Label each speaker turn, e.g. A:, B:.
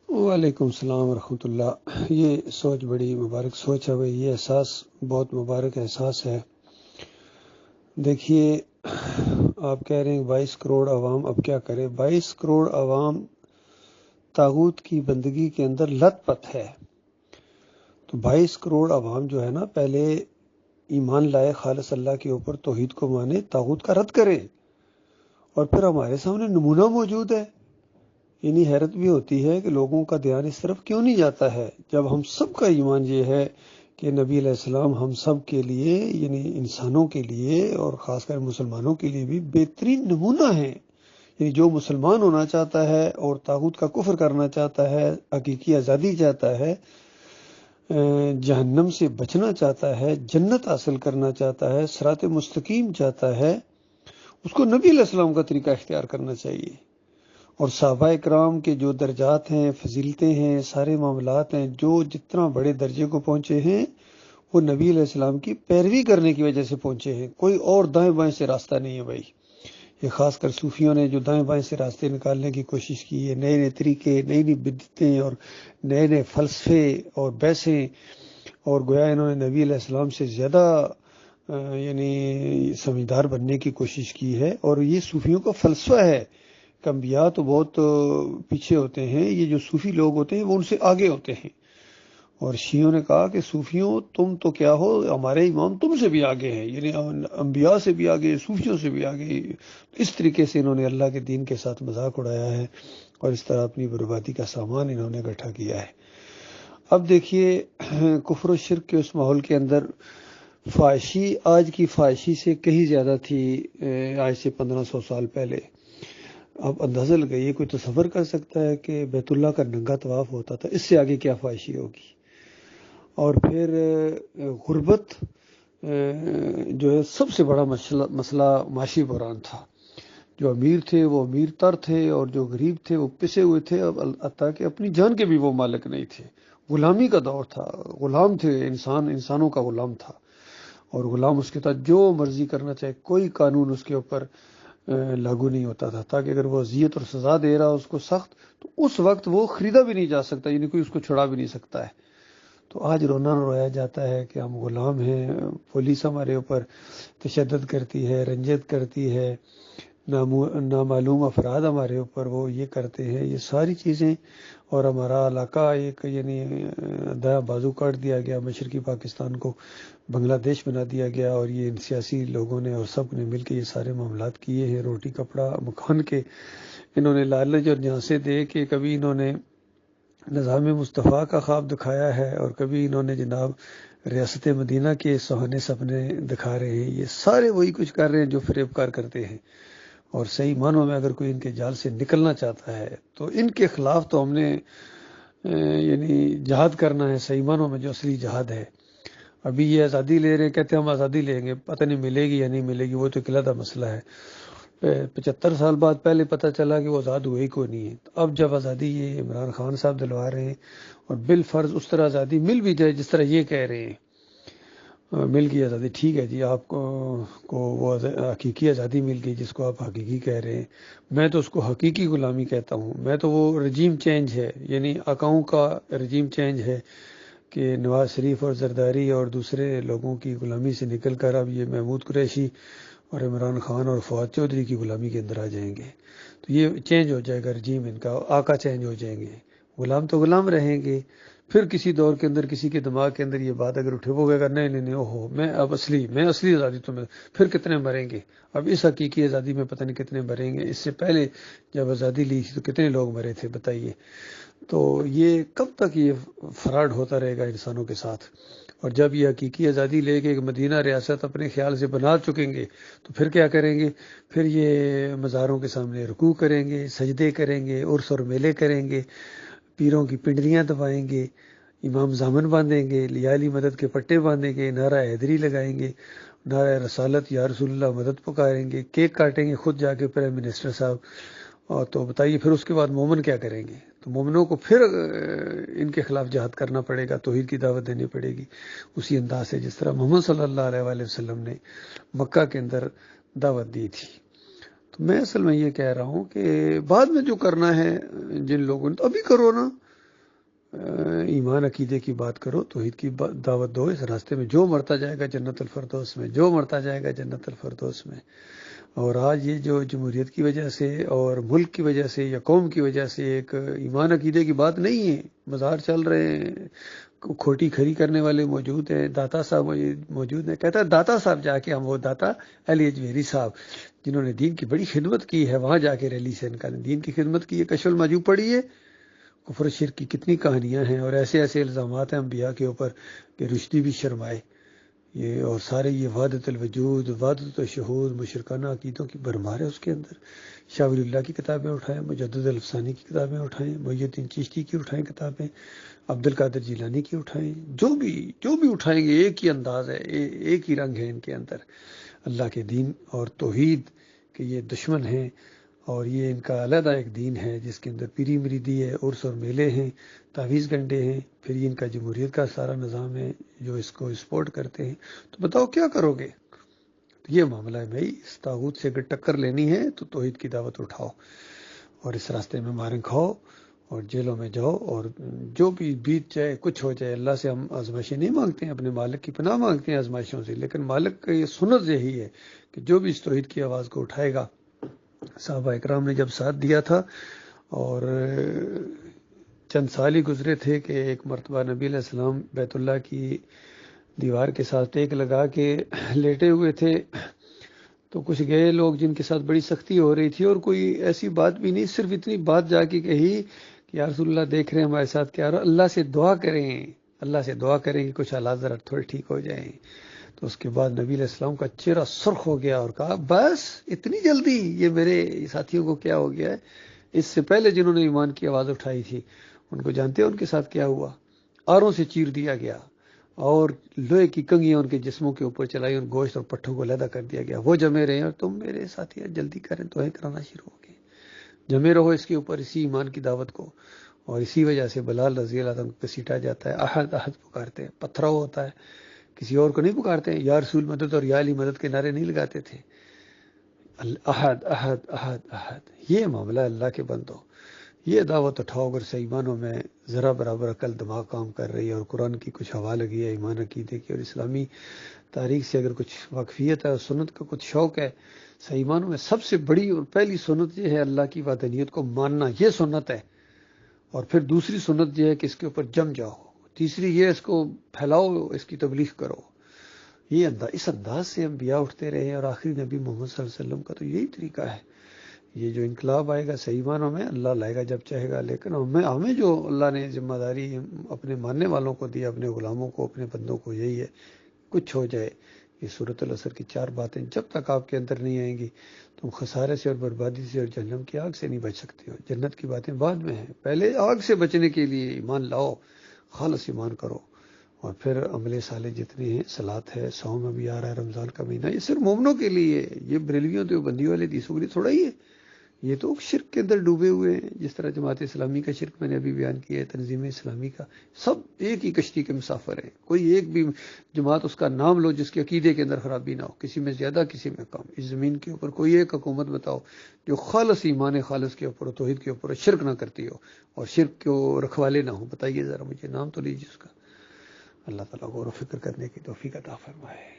A: وعلیکم السلام ورحمۃ اللہ۔ یہ سوچ بڑی مبارک سوچ ہے بھائی، یہ احساس بہت مبارک احساس ہے۔ دیکھیے، آپ کہہ رہے ہیں 22 کروڑ عوام اب کیا کرے۔ 22 کروڑ عوام طاغوت کی بندگی کے اندر لت پت ہے۔ تو 22 کروڑ عوام جو ہے نا، پہلے ایمان لائے خالص اللہ کے اوپر، توحید کو مانے، طاغوت کا رد کرے، اور پھر ہمارے سامنے نمونہ موجود ہے۔ یعنی حیرت بھی ہوتی ہے کہ لوگوں کا دھیان اس طرف کیوں نہیں جاتا ہے، جب ہم سب کا ایمان یہ ہے کہ نبی علیہ السلام ہم سب کے لیے، یعنی انسانوں کے لیے اور خاص کر مسلمانوں کے لیے بھی بہترین نمونہ ہیں۔ یعنی جو مسلمان ہونا چاہتا ہے اور طاغوت کا کفر کرنا چاہتا ہے، حقیقی آزادی چاہتا ہے، جہنم سے بچنا چاہتا ہے، جنت حاصل کرنا چاہتا ہے، صراط مستقیم چاہتا ہے، اس کو نبی علیہ السلام کا طریقہ اختیار کرنا چاہیے۔ اور صحابہ کرام کے جو درجات ہیں، فضیلتیں ہیں، سارے معاملات ہیں، جو جتنا بڑے درجے کو پہنچے ہیں، وہ نبی علیہ السلام کی پیروی کرنے کی وجہ سے پہنچے ہیں۔ کوئی اور دائیں بائیں سے راستہ نہیں ہے بھائی۔ یہ خاص کر صوفیوں نے جو دائیں بائیں سے راستے نکالنے کی کوشش کی ہے، نئے نئے طریقے، نئی نئی بدعتیں اور نئے نئے فلسفے اور بحثیں، اور گویا انہوں نے نبی علیہ السلام سے زیادہ یعنی سمجھدار بننے کی کوشش کی ہے۔ اور یہ صوفیوں کا فلسفہ ہے کہ انبیاء تو بہت پیچھے ہوتے ہیں، یہ جو صوفی لوگ ہوتے ہیں وہ ان سے آگے ہوتے ہیں۔ اور شیعوں نے کہا کہ صوفیوں تم تو کیا ہو، ہمارے امام تم سے بھی آگے ہیں، یعنی انبیاء سے بھی آگے، صوفیوں سے بھی آگے۔ اس طریقے سے انہوں نے اللہ کے دین کے ساتھ مذاق اڑایا ہے، اور اس طرح اپنی بربادی کا سامان انہوں نے اکٹھا کیا ہے۔ اب دیکھیے، کفر و شرک کے اس ماحول کے اندر فحاشی آج کی فحاشی سے کہیں زیادہ تھی آج سے 1500 سال پہلے۔ اب اندازہ لگائیے، کوئی تصور کر سکتا ہے کہ بیت اللہ کا ننگا طواف ہوتا تھا، اس سے آگے کیا فحاشی ہوگی۔ اور پھر غربت جو ہے سب سے بڑا مسئلہ معاشی بحران تھا۔ جو امیر تھے وہ امیر تر تھے، اور جو غریب تھے وہ پسے ہوئے تھے، اب حتیٰ کہ اپنی جان کے بھی وہ مالک نہیں تھے۔ غلامی کا دور تھا، غلام تھے، انسانوں کا غلام تھا، اور غلام اس کے ساتھ جو مرضی کرنا چاہے، کوئی قانون اس کے اوپر لاگو نہیں ہوتا تھا، تاکہ اگر وہ اذیت اور سزا دے رہا اس کو سخت، تو اس وقت وہ خریدا بھی نہیں جا سکتا، یعنی کوئی اس کو چھڑا بھی نہیں سکتا ہے۔ تو آج رونا رویا جاتا ہے کہ ہم غلام ہیں، پولیس ہمارے اوپر تشدد کرتی ہے، رنجت کرتی ہے، نامعلوم افراد ہمارے اوپر وہ یہ کرتے ہیں، یہ ساری چیزیں، اور ہمارا علاقہ ایک یعنی دایاں بازو کاٹ دیا گیا، مشرقی پاکستان کو بنگلہ دیش بنا دیا گیا، اور یہ سیاسی لوگوں نے اور سب نے مل کے یہ سارے معاملات کیے ہیں، روٹی کپڑا مکان کے انہوں نے لالچ اور جھانسے دے کے کبھی انہوں نے نظام مصطفیٰ کا خواب دکھایا ہے، اور کبھی انہوں نے جناب ریاست مدینہ کے سہانے سپنے دکھا رہے ہیں۔ یہ سارے وہی کچھ کر رہے ہیں جو فریب کار کرتے ہیں، اور صحیح معنوں میں اگر کوئی ان کے جال سے نکلنا چاہتا ہے تو ان کے خلاف تو ہم نے یعنی جہاد کرنا ہے، صحیح معنوں میں جو اصلی جہاد ہے۔ ابھی یہ آزادی لے رہے ہیں، کہتے ہیں ہم آزادی لیں گے، پتہ نہیں ملے گی یا نہیں ملے گی، وہ تو ایک علیحدہ مسئلہ ہے۔ 75 سال بعد پہلے پتہ چلا کہ وہ آزاد ہوئے ہی کوئی نہیں ہے۔ تو اب جب آزادی یہ عمران خان صاحب دلوا رہے ہیں، اور بالفرض اس طرح آزادی مل بھی جائے جس طرح یہ کہہ رہے ہیں، مل گئی آزادی، ٹھیک ہے جی، آپ کو وہ حقیقی آزادی مل گئی جس کو آپ حقیقی کہہ رہے ہیں، میں تو اس کو حقیقی غلامی کہتا ہوں۔ میں تو وہ رجیم چینج ہے، یعنی آقاؤں کا رجیم چینج ہے کہ نواز شریف اور زرداری اور دوسرے لوگوں کی غلامی سے نکل کر اب یہ محمود قریشی اور عمران خان اور فواد چودھری کی غلامی کے اندر آ جائیں گے۔ تو یہ چینج ہو جائے گا رجیم، ان کا آقا چینج ہو جائیں گے، غلام تو غلام رہیں گے۔ پھر کسی دور کے اندر کسی کے دماغ کے اندر یہ بات اگر اٹھے، وہ کہے گا نہیں نہیں نہیں، اوہو، میں اصلی آزادی تو میں، پھر کتنے مریں گے؟ اب اس حقیقی آزادی میں پتہ نہیں کتنے مریں گے، اس سے پہلے جب آزادی لی تھی تو کتنے لوگ مرے تھے بتائیے۔ تو یہ کب تک یہ فراڈ ہوتا رہے گا انسانوں کے ساتھ؟ اور جب یہ حقیقی آزادی لے کے ایک مدینہ ریاست اپنے خیال سے بنا چکیں گے تو پھر کیا کریں گے؟ پھر یہ مزاروں کے سامنے رکوع کریں گے، سجدے کریں گے، عرس اور میلے کریں گے، پیروں کی پنڈلیاں دبائیں گے، امام زامن باندھیں گے، لیالی مدد کے پٹے باندھیں گے، نعرہ حیدری لگائیں گے، نعرہ رسالت یا رسول اللہ مدد پکاریں گے، کیک کاٹیں گے خود جا کے پرائم منسٹر صاحب۔ اور تو بتائیے پھر اس کے بعد مومن کیا کریں گے؟ تو مومنوں کو پھر ان کے خلاف جہاد کرنا پڑے گا، توحید کی دعوت دینی پڑے گی اسی انداز سے جس طرح محمد صلی اللہ علیہ وآلہ وسلم نے مکہ کے اندر دعوت دی تھی۔ تو میں اصل میں یہ کہہ رہا ہوں کہ بعد میں جو کرنا ہے جن لوگوں نے، تو ابھی کرو نا۔ ایمان عقیدے کی بات کرو، توحید کی دعوت دو، اس راستے میں جو مرتا جائے گا جنت الفردوس میں، جو مرتا جائے گا جنت الفردوس میں۔ اور آج یہ جو جمہوریت کی وجہ سے اور ملک کی وجہ سے یا قوم کی وجہ سے ایک ایمان عقیدے کی بات نہیں ہے، بازار چل رہے ہیں، کھوٹی کھری کرنے والے موجود ہیں، داتا صاحب موجود ہیں، کہتا ہے داتا صاحب جا کے، ہم وہ داتا علی اجمیری صاحب جنہوں نے دین کی بڑی خدمت کی ہے، وہاں جا کے ریلی سے ان کا دین کی خدمت کی ہے، کشف الماجوب پڑھی ہے، کفر و شرک کی کتنی کہانیاں ہیں، اور ایسے ایسے الزامات ہیں انبیاء کے اوپر کہ رشدی بھی شرمائے، یہ اور سارے یہ وحدت الوجود، وحدت الشہود، مشرکانہ عقیدوں کی بھرمار ہے اس کے اندر۔ شاہ ولی اللہ کی کتابیں اٹھائیں، مجدد الافسانی کی کتابیں اٹھائیں، محی الدین چشتی کی اٹھائیں کتابیں، عبد القادر جیلانی کی اٹھائیں، جو بھی اٹھائیں گے ایک ہی انداز ہے، ایک ہی رنگ ہے ان کے اندر، اللہ کے دین اور توحید کے یہ دشمن ہیں، اور یہ ان کا علیحدہ ایک دین ہے جس کے اندر پیری مریدی ہے، عرس اور میلے ہیں، تعویذ گنڈے ہیں، پھر یہ ان کا جمہوریت کا سارا نظام ہے جو اس کو سپورٹ کرتے ہیں۔ تو بتاؤ کیا کرو گے؟ تو یہ معاملہ ہے بھائی، اس طاغوت سے اگر ٹکر لینی ہے تو توحید کی دعوت اٹھاؤ اور اس راستے میں ماریں کھاؤ اور جیلوں میں جاؤ، اور جو بھی بیت جائے، کچھ ہو جائے، اللہ سے ہم آزمائشیں نہیں مانگتے ہیں، اپنے مالک کی پناہ مانگتے ہیں آزمائشوں سے، لیکن مالک کا یہ سنت یہی ہے کہ جو بھی اس توحید کی آواز کو اٹھائے گا۔ صحابہ اکرام نے جب ساتھ دیا تھا، اور چند سال ہی گزرے تھے کہ ایک مرتبہ نبی علیہ السلام بیت اللہ کی دیوار کے ساتھ ٹیک لگا کے لیٹے ہوئے تھے، تو کچھ گئے لوگ جن کے ساتھ بڑی سختی ہو رہی تھی، اور کوئی ایسی بات بھی نہیں، صرف اتنی بات جا کے کہی کہ یا رسول اللہ دیکھ رہے ہیں ہمارے ساتھ کیا رہا، اللہ سے دعا کریں، اللہ سے دعا کریں کہ کچھ حالات ذرا تھوڑے ٹھیک ہو جائیں۔ تو اس کے بعد نبی علیہ السلام کا چہرہ سرخ ہو گیا اور کہا بس اتنی جلدی، یہ میرے ساتھیوں کو کیا ہو گیا ہے؟ اس سے پہلے جنہوں نے ایمان کی آواز اٹھائی تھی ان کو جانتے ہیں ان کے ساتھ کیا ہوا؟ آروں سے چیر دیا گیا اور لوہے کی کنگیاں ان کے جسموں کے اوپر چلائی، ان گوشت اور پٹھوں کو علیحدہ کر دیا گیا، وہ جمے رہے ہیں اور تم میرے ساتھی جلدی کریں تو کرانا شروع ہو گئے، جمے رہو اس کے اوپر، اسی ایمان کی دعوت کو۔ اور اسی وجہ سے بلال رضی اللہ عنہ کو گھسیٹا جاتا ہے، احد احد پکارتے ہیں، پتھراؤ ہوتا ہے، کسی اور کو نہیں پکارتے ہیں، یا رسول مدد اور یا علی مدد کے نعرے نہیں لگاتے تھے، احد احد احد احد۔ یہ معاملہ اللہ کے بندو، یہ دعوت اٹھاؤ اگر صحیح معنوں میں ذرا برابر عقل دماغ کام کر رہی ہے اور قرآن کی کچھ ہوا لگی ہے، ایمان عقیدے کی اور اسلامی تاریخ سے اگر کچھ واقفیت ہے اور سنت کا کچھ شوق ہے، صحیح معنوں میں سب سے بڑی اور پہلی سنت یہ ہے اللہ کی وحدانیت کو ماننا، یہ سنت ہے۔ اور پھر دوسری سنت یہ ہے کہ اس کے اوپر جم جاؤ، تیسری یہ اس کو پھیلاؤ، اس کی تبلیغ کرو۔ یہ اس انداز سے انبیاء اٹھتے رہے، اور آخری نبی محمد صلی اللہ علیہ وسلم کا تو یہی طریقہ ہے۔ یہ جو انقلاب آئے گا صحیح معنوں میں اللہ لائے گا جب چاہے گا، لیکن ہمیں جو اللہ نے ذمہ داری اپنے ماننے والوں کو دی، اپنے غلاموں کو، اپنے بندوں کو، یہی ہے کچھ ہو جائے، یہ سورۃ العصر کی 4 باتیں جب تک آپ کے اندر نہیں آئیں گی تم خسارے سے اور بربادی سے اور جہنم کی آگ سے نہیں بچ سکتے ہو۔ جنت کی باتیں بعد میں ہیں، پہلے آگ سے بچنے کے لیے ایمان لاؤ، خالص ایمان کرو، اور پھر عمل صالح جتنے ہیں، صلات ہے، صوم ابھی آ رہا ہے، رمضان کا مہینہ، یہ صرف مومنوں کے لیے ہے، یہ بریلویوں دیوبندیوں والے دیسوں کے لیے تھوڑا ہی ہے، یہ تو شرک کے اندر ڈوبے ہوئے ہیں، جس طرح جماعت اسلامی کا شرک میں نے ابھی بیان کیا ہے، تنظیم اسلامی کا، سب ایک ہی کشتی کے مسافر ہیں، کوئی ایک بھی جماعت اس کا نام لو جس کے عقیدے کے اندر خرابی نہ ہو، کسی میں زیادہ کسی میں کم۔ اس زمین کے اوپر کوئی ایک حکومت بتاؤ جو خالص ایمان خالص کے اوپر، توحید کے اوپر شرک نہ کرتی ہو اور شرک کو رکھوالے نہ ہو، بتائیے ذرا مجھے، نام تو لیجیے اس کا۔ اللہ تعالیٰ غور و فکر کرنے کی توفیق عطا فرمائے۔